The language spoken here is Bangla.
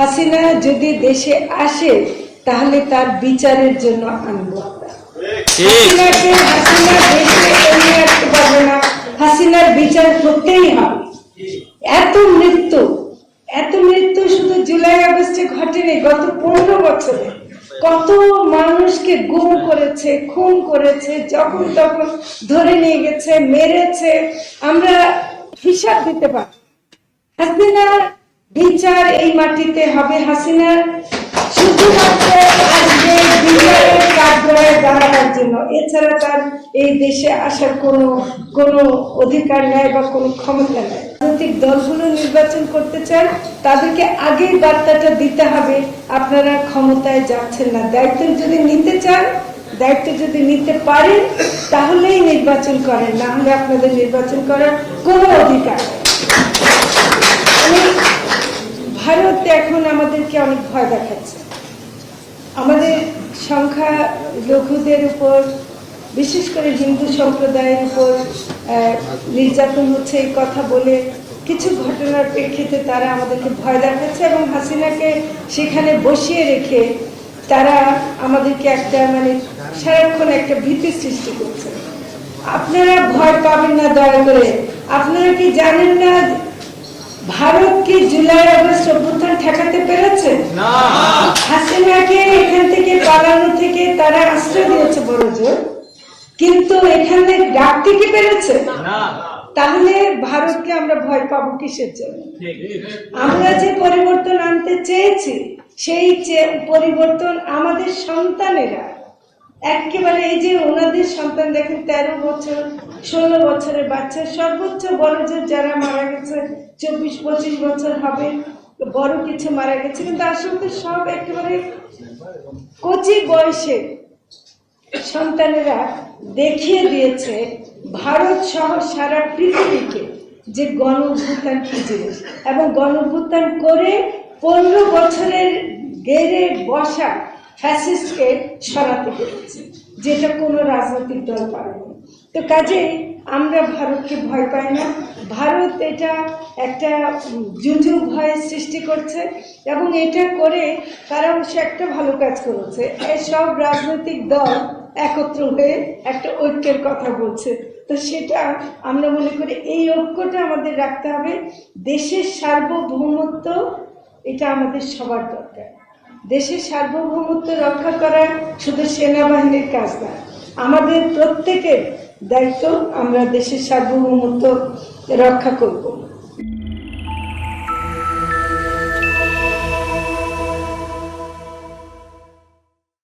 হাসিনা যদি দেশে আসে তাহলে তার বিচারের জন্য আনবো আমরা। হাসিনা দেশে এনে রাখতে পারবে না, হাসিনার বিচার করতেই হবে। এত মৃত্যু শুধু জুলাই আগস্টে ঘটেনি, গত 15 বছরে কত মানুষকে গুম করেছে, খুন করেছে, যখন তখন ধরে নিয়ে গেছে, মেরেছে, আমরা হিসাব দিতে পারি। হাসিনার বিচার এই মাটিতে হবে। হাসিনা শুধুমাত্র আসবে বিচারের কাঠগড়ায় দাঁড়ানোর জন্য, এছাড়া তার এই দেশে আসার কোনো অধিকার নেই বা কোনো ক্ষমতা নেই। রাজনৈতিক দলগুলো নির্বাচন করতে চান, তাদেরকে আগেই বার্তাটা দিতে হবে আপনারা ক্ষমতায় যাচ্ছেন না। দায়িত্ব যদি নিতে চান, দায়িত্ব যদি নিতে পারেন তাহলেই নির্বাচন করেন, না হলে আপনাদের নির্বাচন করার কোনো অধিকার নেই। ভারত এখন আমাদেরকে অনেক ভয় দেখাচ্ছে। আমাদের সংখ্যালঘুদের উপর, বিশেষ করে হিন্দু সম্প্রদায়ের উপর নির্যাতন হচ্ছে এই কথা বলে কিছু ঘটনার প্রেক্ষিতে তারা আমাদেরকে ভয় দেখাচ্ছে এবং হাসিনাকে সেখানে বসিয়ে রেখে তারা আমাদেরকে একটা সারাক্ষণ একটা ভীতি সৃষ্টি করছে। আপনারা ভয় পাবেন না দয়া করে। আপনারা কি জানেন না ভারত কি জুলাই আগস্ট অভ্যুত্থান ঠেকাতে পেরেছে? হাসিনাকে এখান থেকে পালানো থেকে তারা আশ্রয় দিয়েছে বড় জোর, কিন্তু এখানে রাখতে কি পেরেছে? তাহলে ভারতকে আমরা ভয় পাবো কিসের জন্য? আমরা যে পরিবর্তন আনতে চেয়েছি সেই পরিবর্তন আমাদের সন্তানেরা একেবারে, এই যে ওনাদের সন্তান দেখেন 13 বছর 16 বছরের বাচ্চা, সর্বোচ্চ বড় যারা মারা গেছে 24-25 বছর হবে, বড় কিছু মারা গেছে, কিন্তু আসলে সব একেবারে কচি বয়সে সন্তানেরা দেখিয়ে দিয়েছে ভারত সহ সারা পৃথিবীকে যে গণ অভ্যুত্থান কি জিনিস, এবং গণ অভ্যুত্থান করে 15 বছরের গেড়ে বসা ফ্যাসিস্টকে সরাতে পেরেছে, যেটা কোনো রাজনৈতিক দল পারেনি। তো কাজেই আমরা ভারতকে ভয় পাই না। ভারত এটা একটা জুজু ভয় সৃষ্টি করছে এবং এটা করে তারা অবশ্য একটা ভালো কাজ করেছে, এই সব রাজনৈতিক দল একত্র হয়ে একটা ঐক্যের কথা বলছে। তো সেটা আমরা মনে করি এই ঐক্যটা আমাদের রাখতে হবে। দেশের সার্বভৌমত্ব এটা আমাদের সবার দরকার। দেশের সার্বভৌমত্ব রক্ষা করা শুধু সেনাবাহিনীর কাজ না, আমাদের প্রত্যেকের দায়িত্ব আমরা দেশের সার্বভৌমত্ব রক্ষা করব।